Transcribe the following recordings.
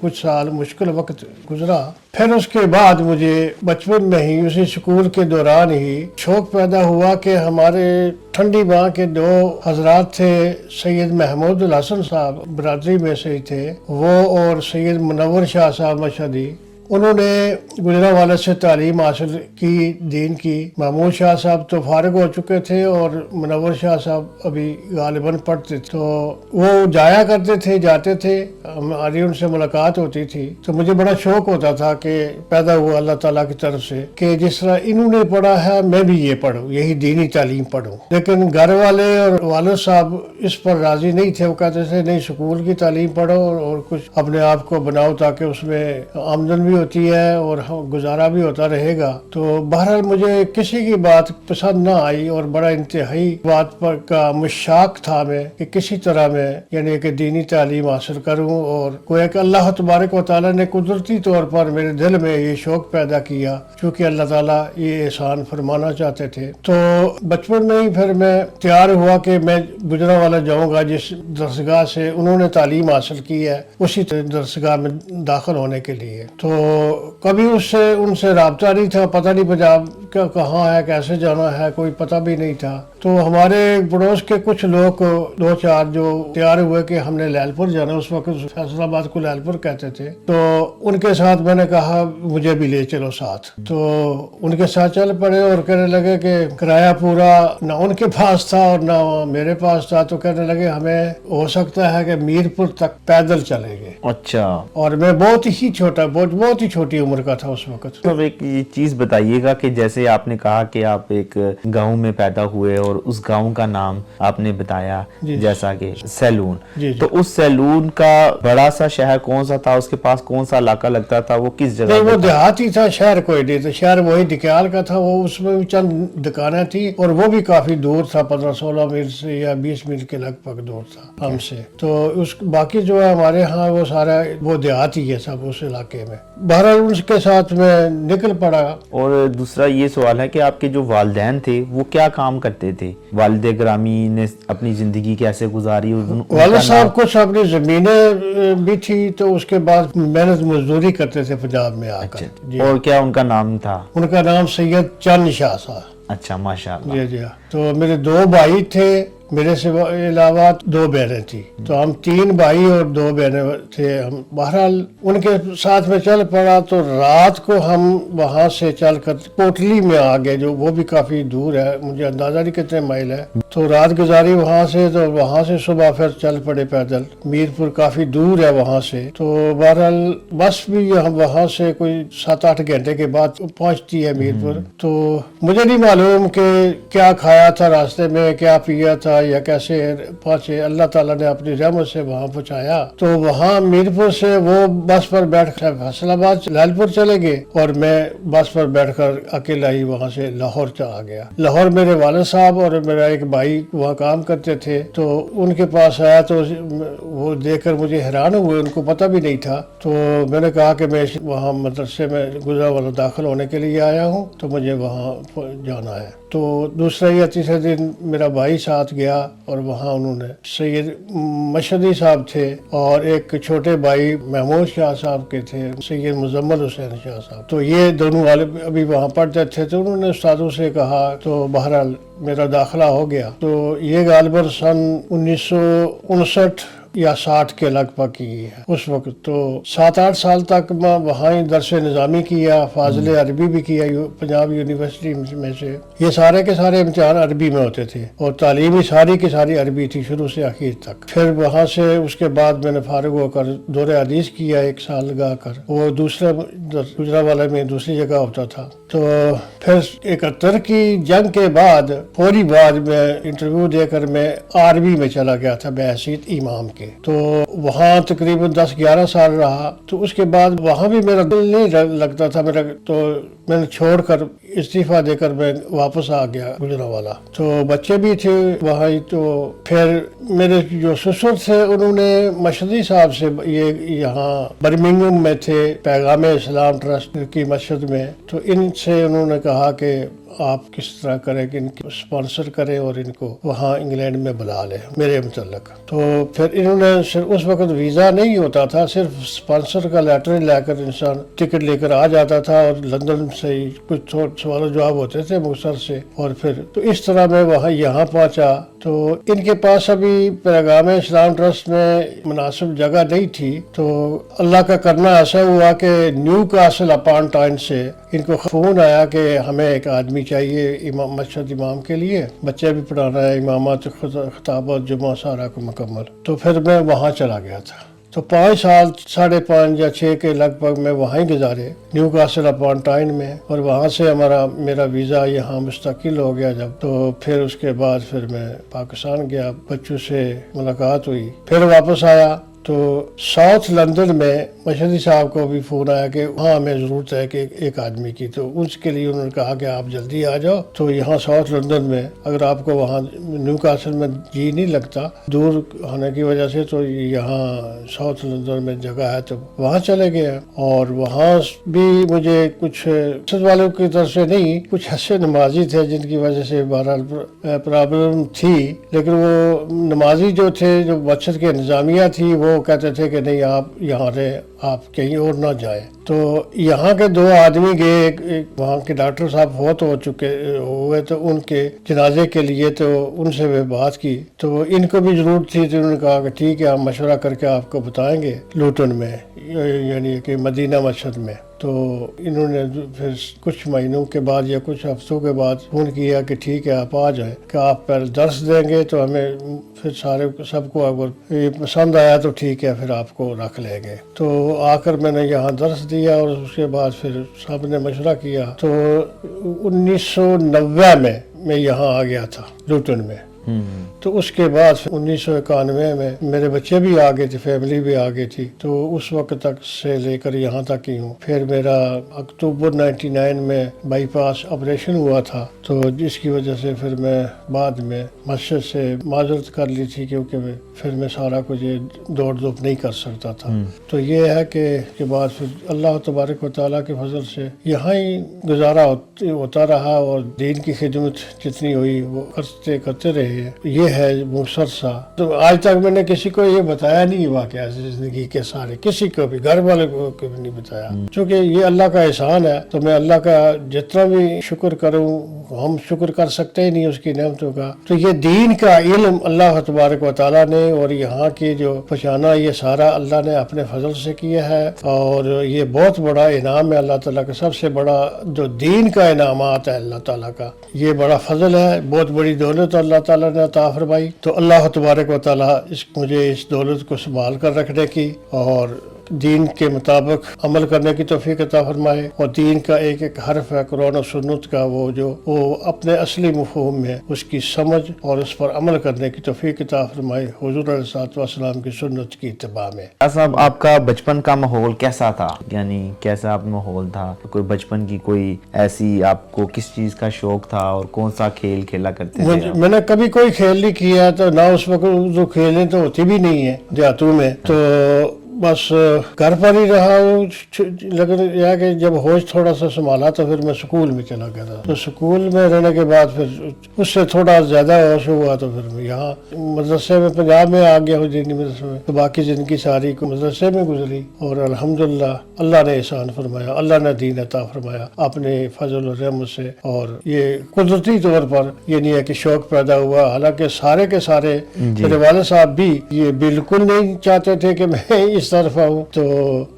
کچھ سال مشکل وقت گزرا. پھر اس کے بعد مجھے بچپن میں ہی اسی اسکول کے دوران ہی شوق پیدا ہوا کہ ہمارے ٹھنڈی ماں کے 2 حضرات تھے. سید محمود الحسن صاحب برادری میں سے ہی تھے وہ، اور سید منور شاہ صاحب مشہدی. انہوں نے گجرانوالہ سے تعلیم حاصل کی دین کی. محمود شاہ صاحب تو فارغ ہو چکے تھے اور منور شاہ صاحب ابھی غالباً پڑھتے تھے. تو وہ جایا کرتے تھے، جاتے تھے، ہماری ان سے ملاقات ہوتی تھی. تو مجھے بڑا شوق ہوتا تھا کہ پیدا ہوا اللہ تعالیٰ کی طرف سے کہ جس طرح انہوں نے پڑھا ہے میں بھی یہ پڑھوں، یہی دینی تعلیم پڑھوں. لیکن گھر والے اور والد صاحب اس پر راضی نہیں تھے. وہ کہتے تھے نہیں، سکول کی تعلیم پڑھو اور کچھ اپنے آپ کو بناؤ تاکہ اس میں آمدن بھی ہوتی ہے اور گزارا بھی ہوتا رہے گا. تو بہرحال مجھے کسی کی بات پسند نہ آئی اور بڑا انتہائی بات پر کا مشتاق تھا میں کہ کسی طرح میں یعنی کہ دینی تعلیم حاصل کروں. اور کوئی کہ اللہ تبارک و تعالیٰ نے قدرتی طور پر میرے دل میں یہ شوق پیدا کیا چونکہ اللہ تعالیٰ یہ احسان فرمانا چاہتے تھے. تو بچپن میں ہی پھر میں تیار ہوا کہ میں گجرانوالہ جاؤں گا جس درسگاہ سے انہوں نے تعلیم حاصل کی ہے اسی درسگاہ میں داخل ہونے کے لیے. تو کبھی ان سے رابطہ نہیں تھا، پتہ نہیں پنجاب کا کہاں ہے، کیسے جانا ہے، کوئی پتہ بھی نہیں تھا. تو ہمارے پڑوس کے کچھ لوگ 2-4 جو تیار ہوئے کہ ہم نے لیل پور جانا، اس وقت فیصل آباد کو لیل پور کہتے تھے. تو ان کے ساتھ میں نے کہا مجھے بھی لے چلو ساتھ. تو ان کے ساتھ چل پڑے اور کہنے لگے کہ کرایہ پورا نہ ان کے پاس تھا اور نہ میرے پاس تھا. تو کہنے لگے ہمیں ہو سکتا ہے کہ میرپور تک پیدل چلیں گے. اچھا. اور میں بہت ہی چھوٹا، بہت ہی چھوٹی عمر کا تھا اس وقت. تو ایک یہ چیز بتائیے گا کہ جیسے آپ نے کہا کہ آپ ایک گاؤں میں پیدا ہوئے اور اس گاؤں کا نام آپ نے بتایا جیسا کہ سیلون. تو اس سیلون کا بڑا سا شہر کون سا تھا، اس کے پاس کون سا علاقہ لگتا تھا، وہ کس جگہ؟ وہ دیہاتی تھا، شہر کوئی نہیں تھا. شہر وہی دکیال کا تھا. وہ اس میں بھی چند دکانیں تھی اور وہ بھی کافی دور تھا، 15-16 میل سے یا 20 میل کے لگ بھگ دور تھا ہم سے. تو اس باقی جو ہے ہمارے ہاں وہ سارا وہ دیہاتی ہے سب اس علاقے میں. بہرحال ان کے ساتھ میں نکل پڑا. اور دوسرا یہ سوال ہے کہ آپ کے جو والدین تھے وہ کیا کام کرتے تھے؟ والد گرامی نے اپنی زندگی کیسے گزاری؟ والد صاحب کچھ اپنی زمینیں بھی تھی تو اس کے بعد محنت مزدوری کرتے تھے پنجاب میں آ کر. اور کیا ان کا نام تھا؟ ان کا نام سید چند شاہ صاحب. اچھا، ماشاءاللہ. جی. تو میرے 2 بھائی تھے، میرے سے علاوہ 2 بہنیں تھیں. تو ہم 3 بھائی اور 2 بہنیں تھے ہم. بہرحال ان کے ساتھ میں چل پڑا. تو رات کو ہم وہاں سے چل کر کوٹلی میں آ گئے جو وہ بھی کافی دور ہے، مجھے اندازہ نہیں کتنے مائل ہے. تو رات گزاری وہاں سے. تو وہاں سے صبح پھر چل پڑے پیدل. میرپور کافی دور ہے وہاں سے. تو بہرحال بس بھی وہاں سے کوئی 7-8 گھنٹے کے بعد پہنچتی ہے میرپور. تو مجھے نہیں معلوم کہ کیا کھایا تھا راستے میں، کیا پیا تھا یا کیسے پہنچے. اللہ تعالیٰ نے اپنی رحمت سے وہاں پہنچایا. تو وہاں میرپور سے وہ بس پر بیٹھ کر فیصل آباد لیل پور چلے گئے اور میں بس پر بیٹھ کر اکیلا ہی وہاں سے لاہور آ گیا. لاہور میرے والد صاحب اور میرا ایک بھائی وہاں کام کرتے تھے. تو ان کے پاس آیا تو وہ دیکھ کر مجھے حیران ہوئے، ان کو پتہ بھی نہیں تھا. تو میں نے کہا کہ میں وہاں مدرسے میں گجرانوالہ داخل ہونے کے لیے آیا ہوں تو مجھے وہاں جانا ہے. تو دوسرا یا تیسرے دن میرا بھائی ساتھ گیا اور وہاں انہوں نے سید مشہدی صاحب تھے اور ایک چھوٹے بھائی محمود شاہ صاحب کے تھے، سید مزمل حسین شاہ صاحب. تو یہ دونوں والے ابھی وہاں پڑھتے تھے. تو انہوں نے استادوں سے کہا تو بہرحال میرا داخلہ ہو گیا. تو یہ غالباً سن 1959 یا 60 کے لگ بھگ کی ہے اس وقت. تو 7-8 سال تک میں وہاں ہی درس نظامی کیا، فاضل عربی بھی کیا پنجاب یونیورسٹی میں سے. یہ سارے کے سارے امتحان عربی میں ہوتے تھے اور تعلیمی ساری کی ساری عربی تھی شروع سے آخر تک. پھر وہاں سے اس کے بعد میں نے فارغ ہو کر دور حدیث کیا 1 سال لگا کر. وہ دوسرے گجرانوالہ میں دوسری جگہ ہوتا تھا. تو پھر 71 کی جنگ کے بعد فوری بعد میں انٹرویو دے کر میں آرمی میں چلا گیا تھا بحیثیت امام کے. تو وہاں تقریباً 10-11 سال رہا. تو اس کے بعد وہاں بھی میرا دل نہیں لگتا تھا میرا. تو میں نے چھوڑ کر استعفیٰ دے کر میں واپس آ گیا گجرانوالہ. تو بچے بھی تھے وہاں ہی. تو پھر میرے جو سسر تھے انہوں نے مشہدی صاحب سے، یہ یہاں برمنگھم میں تھے پیغام اسلام ٹرسٹ کی مسجد میں. تو ان سے انہوں نے کہا کہ آپ کس طرح کریں کہ ان کو اسپانسر کریں اور ان کو وہاں انگلینڈ میں بلا لیں میرے متعلق. تو پھر انہوں نے اس وقت ویزا نہیں ہوتا تھا, صرف اسپانسر کا لیٹر لے کر انسان ٹکٹ لے کر آ جاتا تھا اور لندن سے ہی کچھ سوال و جواب ہوتے تھے مختصر سے. اور پھر تو اس طرح میں وہاں یہاں پہنچا. تو ان کے پاس ابھی پیغام اسلام ٹرسٹ میں مناسب جگہ نہیں تھی. تو اللہ کا کرنا ایسا ہوا کہ نیو کاسل اپان ٹائن سے ان کو فون آیا کہ ہمیں ایک آدمی چاہیے مسجد امام کے لیے, بچے بھی پڑھانا ہے, امامات خطابت جمعہ سارا کو مکمل. تو پھر میں وہاں چلا گیا تھا. تو 5 سال 5.5 یا 6 کے لگ بھگ میں وہاں ہی گزارے نیو کاسل اپان ٹائن میں. اور وہاں سے میرا ویزا یہاں مستقل ہو گیا جب. تو پھر اس کے بعد پھر میں پاکستان گیا, بچوں سے ملاقات ہوئی, پھر واپس آیا. تو ساؤتھ لندن میں مشہدی صاحب کو بھی فون آیا کہ وہاں ہمیں ضرورت ہے کہ ایک آدمی کی. تو اس کے لیے انہوں نے کہا کہ آپ جلدی آ جاؤ. تو یہاں ساؤتھ لندن میں اگر آپ کو وہاں نیو کاسل میں جی نہیں لگتا دور ہونے کی وجہ سے, تو یہاں ساؤتھ لندن میں جگہ ہے تو وہاں چلے گئے. اور وہاں بھی مجھے کچھ مسجد والوں کی طرف سے نہیں, کچھ ایسے نمازی تھے جن کی وجہ سے بہرحال پرابلم تھی. لیکن وہ نمازی جو تھے, جو مسجد کے انتظامیہ تھی, وہ کہتے تھے کہ نہیں آپ یہاں رہے, آپ کہیں اور نہ جائیں. تو یہاں کے 2 آدمی گئے, ایک وہاں کے ڈاکٹر صاحب فوت ہو چکے ہوئے تو ان کے جنازے کے لیے, تو ان سے میں بات کی. تو ان کو بھی ضرورت تھی, تو انہوں نے کہا کہ ٹھیک ہے ہم مشورہ کر کے آپ کو بتائیں گے لوٹن میں, یعنی کہ مدینہ مسجد میں. تو انہوں نے پھر کچھ مہینوں کے بعد یا کچھ ہفتوں کے بعد فون کیا کہ ٹھیک ہے آپ آ جائیں, کہ آپ پہلے درس دیں گے تو ہمیں پھر سب کو اگر یہ پسند آیا تو ٹھیک ہے پھر آپ کو رکھ لیں گے. تو آ کر میں نے یہاں درس دیا اور اس کے بعد پھر سب نے مشورہ کیا. تو 1990 میں یہاں آ گیا تھا لوٹن میں. تو اس کے بعد 1991 میں میرے بچے بھی آ گئے تھے, فیملی بھی آ گئی تھی. تو اس وقت تک سے لے کر یہاں تک ہی ہوں. پھر میرا اکتوبر 99 میں بائی پاس آپریشن ہوا تھا, تو جس کی وجہ سے پھر میں بعد میں مسجد سے معذرت کر لی تھی, کیونکہ پھر میں سارا کچھ یہ دوڑ دھوپ نہیں کر سکتا تھا. تو یہ ہے کہ کے بعد پھر اللہ تبارک و تعالیٰ کے فضل سے یہاں ہی گزارا ہوتا رہا, اور دین کی خدمت جتنی ہوئی وہ کرتے رہے. یہ ہے مختصر سا. تو آج تک میں نے کسی کو یہ بتایا نہیں واقعہ زندگی کے سارے, کسی کو بھی, گھر والے کو بھی نہیں بتایا, چونکہ یہ اللہ کا احسان ہے. تو میں اللہ کا جتنا بھی شکر کروں, ہم شکر کر سکتے ہی نہیں اس کی نعمتوں کا. تو یہ دین کا علم اللہ تبارک و تعالیٰ نے, اور یہاں کی جو پہچانا, یہ سارا اللہ نے اپنے فضل سے کیا ہے. اور یہ بہت بڑا انعام ہے اللہ تعالیٰ کا, سب سے بڑا جو دین کا انعامات ہے اللہ تعالیٰ کا, یہ بڑا فضل ہے, بہت بڑی دولت اللہ تعالیٰ نے عطا فرمائی. تو اللہ تبارک و تعالیٰ مجھے اس دولت کو سنبھال کر رکھنے کی اور دین کے مطابق عمل کرنے کی توفیق عطا فرمائے. اور دین کا ایک ایک حرف ہے قرآن و سنت کا, وہ اپنے اصلی مفہوم میں اس کی سمجھ اور اس پر عمل کرنے کی توفیق عطا فرمائے, حضور علیہ الصلوۃ والسلام کی سنت کی اتباع میں. صاحب آپ کا بچپن کا ماحول کیسا تھا, یعنی کیسا آپ ماحول تھا, کوئی بچپن کی کوئی ایسی, آپ کو کس چیز کا شوق تھا اور کون سا کھیل کھیلا کرتے تھے؟ میں نے کبھی کوئی کھیل نہیں کیا, تو نہ اس وقت جو کھیلیں تو ہوتی بھی نہیں ہے دیہاتوں میں. تو بس گھر پر ہی رہا ہوں. لیکن یہ کہ جب ہوش تھوڑا سا سنبھالا تو پھر میں سکول میں چلا گیا تھا. تو سکول میں رہنے کے بعد پھر اس سے تھوڑا زیادہ ہوش ہوا, تو پھر میں یہاں مدرسے میں پنجاب میں آ گیا ہوں, دینی مدرسے میں. تو باقی زندگی ساری کو مدرسے میں گزری, اور الحمدللہ اللہ نے احسان فرمایا, اللہ نے دین عطا فرمایا اپنے فضل و رحمت سے. اور یہ قدرتی طور پر یہ نہیں ہے کہ شوق پیدا ہوا, حالانکہ سارے کے سارے میرے والد صاحب بھی یہ بالکل نہیں چاہتے تھے کہ میں اس طرف آؤں. تو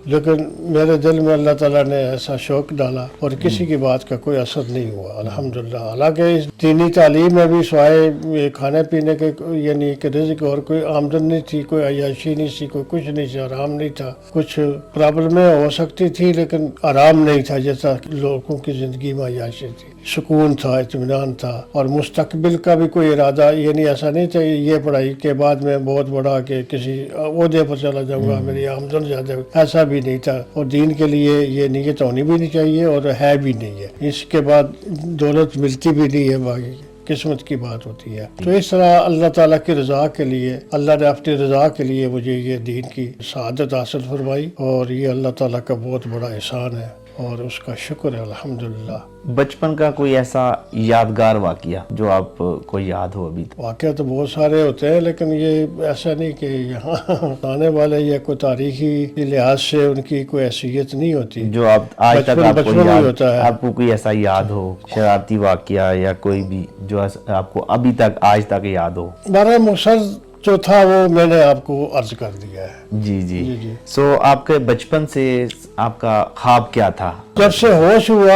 لیکن میرے دل میں اللہ تعالیٰ نے ایسا شوق ڈالا, اور کسی کی بات کا کوئی اثر نہیں ہوا الحمدللہ. حالانکہ اس دینی تعلیم میں بھی سوائے کھانے پینے کے یعنی کہ رزق اور کوئی آمدن نہیں تھی, کوئی عیاشی نہیں تھی, کوئی کچھ نہیں تھا, آرام نہیں تھا. کچھ پرابلمیں ہو سکتی تھی لیکن آرام نہیں تھا, جیسا لوگوں کی زندگی میں عیاشی تھی. سکون تھا, اطمینان تھا, اور مستقبل کا بھی کوئی ارادہ یعنی ایسا نہیں تھا یہ پڑھائی کے بعد میں بہت بڑا کہ کسی عہدے پر چلا جاؤں گا, میری آمدن زیادہ, ایسا بھی نہیں تھا. اور دین کے لیے یہ نیت ہونی بھی نہیں چاہیے, اور ہے بھی نہیں ہے. اس کے بعد دولت ملتی بھی نہیں ہے, باقی قسمت کی بات ہوتی ہے. تو اس طرح اللہ تعالیٰ کی رضا کے لیے, اللہ نے اپنی رضا کے لیے مجھے یہ دین کی سعادت حاصل فرمائی, اور یہ اللہ تعالیٰ کا بہت بڑا احسان ہے, اور اس کا شکر ہے الحمدللہ. بچپن کا کوئی ایسا یادگار واقعہ جو آپ کو یاد ہو ابھی؟ واقعہ تو بہت سارے ہوتے ہیں، لیکن یہ ایسا نہیں کہ یہاں آنے والے یا کوئی تاریخی لحاظ سے ان کی کوئی حیثیت نہیں ہوتی، جو آپ آج تک آپ کو بچپن میں ہوتا ہے۔ آپ کو کوئی ایسا یاد ہو، شرارتی واقعہ یا کوئی بھی جو آپ کو ابھی تک آج تک یاد ہو؟ ہمارا مقصد جو تھا وہ میں نے آپ کو عرض کر دیا ہے۔ جی جی جی۔ سو آپ کے بچپن سے آپ کا خواب کیا تھا؟ جب سے ہوش ہوا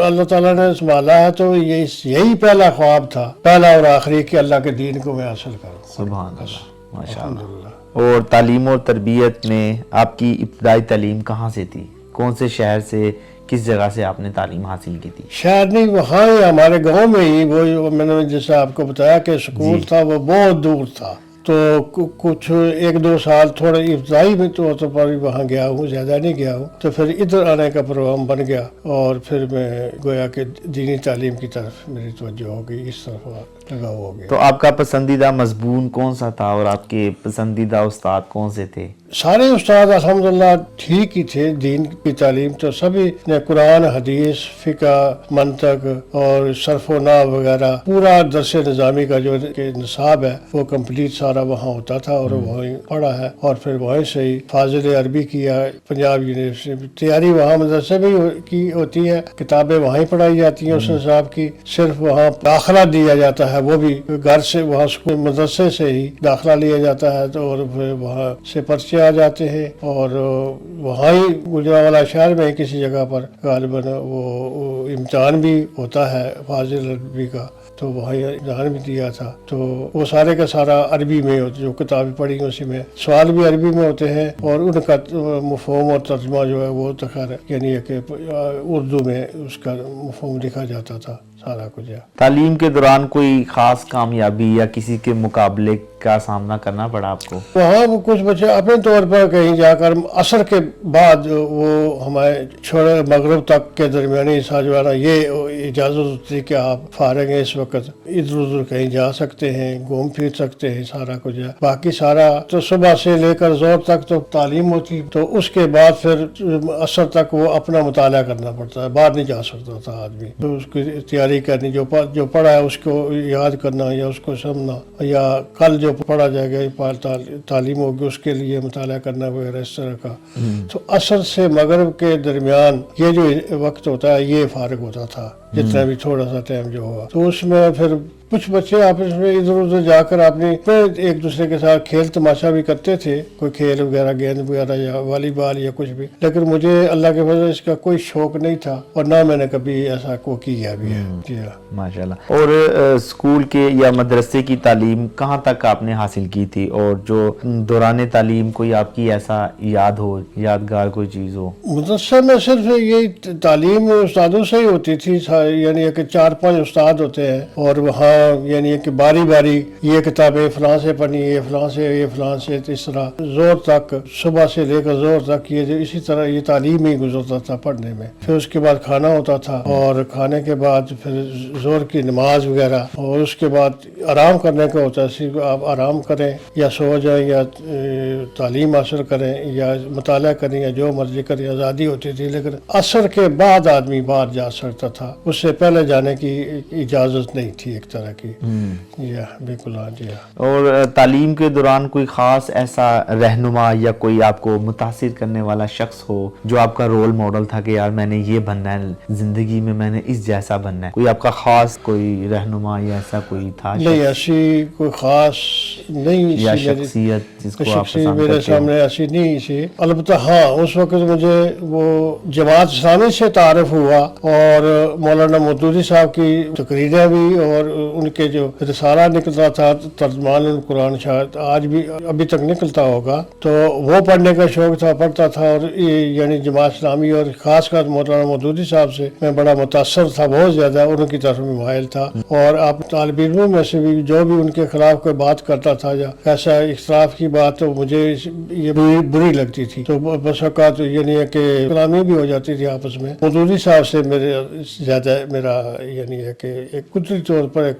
اللہ تعالیٰ نے سنبھالا ہے تو یہی پہلا خواب تھا، پہلا اور آخری، کہ اللہ کے دین کو میں حاصل کروں۔ سبحان اللہ، ماشاء اللہ۔ اور تعلیم اور تربیت میں آپ کی ابتدائی تعلیم کہاں سے تھی؟ کون سے شہر سے، کس جگہ سے آپ نے تعلیم حاصل کی تھی؟ شاید نہیں، وہاں ہی ہمارے گاؤں میں ہی، وہ میں نے جیسے آپ کو بتایا کہ سکول تھا وہ بہت دور تھا، تو کچھ 1-2 سال تھوڑے ابتدائی میں طور پر وہاں گیا ہوں، زیادہ نہیں گیا ہوں، تو پھر ادھر آنے کا پروگرام بن گیا اور پھر میں گویا کہ دینی تعلیم کی طرف میری توجہ ہو گئی، اس طرف لگاؤ ہو گیا۔ تو آپ کا پسندیدہ مضمون کون سا تھا اور آپ کے پسندیدہ استاد کون سے تھے؟ سارے استاد الحمدللہ ٹھیک ہی تھے، دین کی تعلیم تو سبھی نے قرآن، حدیث، فقہ، منطق اور صرف و نحو وغیرہ پورا درس نظامی کا جو نصاب ہے وہ کمپلیٹ سارا وہاں ہوتا تھا اور وہیں پڑھا ہے، اور پھر وہیں سے ہی فاضل عربی کیا پنجاب یونیورسٹی، تیاری وہاں مدرسے میں کی ہوتی ہے، کتابیں وہیں پڑھائی جاتی ہیں اس نصاب کی، صرف وہاں داخلہ دیا جاتا ہے، وہ بھی گھر سے، وہاں مدرسے سے ہی داخلہ لیا جاتا ہے، تو اور پھر وہاں سے پرچے آ جاتے ہیں، اور وہاں ہی گجرانوالہ شہر میں کسی جگہ پر غالباً وہ امتحان بھی ہوتا ہے فاضل عربی کا، تو وہاں امتحان بھی دیا تھا، تو وہ سارے کا سارا عربی میں ہوتا، جو کتابیں پڑھی ہیں اسی میں سوال بھی عربی میں ہوتے ہیں، اور ان کا مفہوم اور ترجمہ جو ہے وہ تو خیر یعنی کہ اردو میں اس کا مفہوم لکھا جاتا تھا، سارا کچھ ہے۔ تعلیم کے دوران کوئی خاص کامیابی یا کسی کے مقابلے کا سامنا کرنا پڑا آپ کو؟ وہاں وہ کچھ بچے اپنے طور پر کہیں جا کر عصر کے بعد وہ ہمارے چھوڑے مغرب تک کے درمیانی حصہ جو ہے نا، یہ اجازت ہوتی کہ آپ فارغ ہیں اس وقت، ادھر ادھر کہیں جا سکتے ہیں، گھوم پھر سکتے ہیں، سارا کچھ ہے۔ باقی سارا تو صبح سے لے کر زور تک تو تعلیم ہوتی، تو اس کے بعد پھر عصر تک وہ اپنا مطالعہ کرنا پڑتا ہے، باہر نہیں جا سکتا تھا آدمی، تو اس کی تیاری کرنی، جو پڑھا ہے اس کو یاد کرنا یا اس کو سمجھنا، یا کل جو پڑھا جائے گا تعلیم ہوگی اس کے لیے مطالعہ کرنا وغیرہ اس طرح کا۔ تو عصر سے مغرب کے درمیان یہ جو وقت ہوتا ہے یہ فارغ ہوتا تھا، جتنا بھی تھوڑا سا ٹائم جو ہوا، تو اس میں پھر کچھ بچے آپس میں ادھر ادھر جا کر اپنی ایک دوسرے کے ساتھ کھیل تماشا بھی کرتے تھے، کوئی کھیل وغیرہ، گیند وغیرہ یا والی بال یا کچھ بھی، لیکن مجھے اللہ کے فضل اس کا کوئی شوق نہیں تھا، اور نہ میں نے کبھی ایسا کو کیا بھی ہے۔ جی ہاں، ماشاءاللہ۔ اور اسکول کے یا مدرسے کی تعلیم کہاں تک آپ نے حاصل کی تھی، اور جو دوران تعلیم کوئی آپ کی ایسا یاد ہو، یادگار کوئی چیز ہو؟ مدرسے میں صرف یہ تعلیم استادوں سے ہی ہوتی تھی، یعنی کہ 4-5 استاد ہوتے ہیں، اور وہاں یعنی کہ باری باری یہ کتابیں فلاں سے پڑھنی، یہ فلاں سے، یہ فلاں سے، اس طرح زور تک، صبح سے لے کر زور تک یہ اسی طرح یہ تعلیم ہی گزرتا تھا پڑھنے میں۔ پھر اس کے بعد کھانا ہوتا تھا، اور کھانے کے بعد پھر زور کی نماز وغیرہ، اور اس کے بعد آرام کرنے کا ہوتا ہے، صرف آپ آرام کریں یا سو جائیں یا تعلیم حاصل کریں یا مطالعہ کریں یا جو مرضی کریں، آزادی ہوتی تھی، لیکن عصر کے بعد آدمی باہر جا سکتا تھا، اس سے پہلے جانے کی اجازت نہیں تھی ایک طرح کی۔ جی ہاں، بالکل، ہاں جی ہاں۔ اور تعلیم کے دوران کوئی خاص ایسا رہنما یا کوئی آپ کو متاثر کرنے والا شخص ہو جو آپ کا رول ماڈل تھا کہ یار میں نے یہ بننا ہے زندگی میں، میں نے اس جیسا بننا ہے، کوئی آپ کا خاص کوئی رہنما یا ایسا کوئی تھا؟ نہیں، ایسی کوئی خاص نہیں یا شخصیت جس کو آپ پسند میرے کرتے ہو؟ سامنے ایسی نہیں سی، البتہ ہاں اس وقت مجھے وہ جماعت اسلامی سے تعارف ہوا، اور مولانا مودودی صاحب کی تقریریں بھی، اور ان کے جو رسالہ نکلتا تھا ترجمان القرآن، شاید آج بھی ابھی تک نکلتا ہوگا، تو وہ پڑھنے کا شوق تھا، پڑھتا تھا، اور یعنی جماعت اسلامی اور خاص کر مولانا مودودی صاحب سے میں بڑا متاثر تھا، بہت زیادہ ان کی طرف میں مائل تھا، اور آپ طالب علموں میں سے بھی جو بھی ان کے خلاف کوئی بات کرتا تھا یا ایسا اختلاف کی بات، تو مجھے یہ بری لگتی تھی، تو بس اوقات یعنی کہ کلامی بھی ہو جاتی تھی آپس میں۔ مودودی صاحب سے میرا یعنی ہے کہ ایک قدرتی طور پر ایک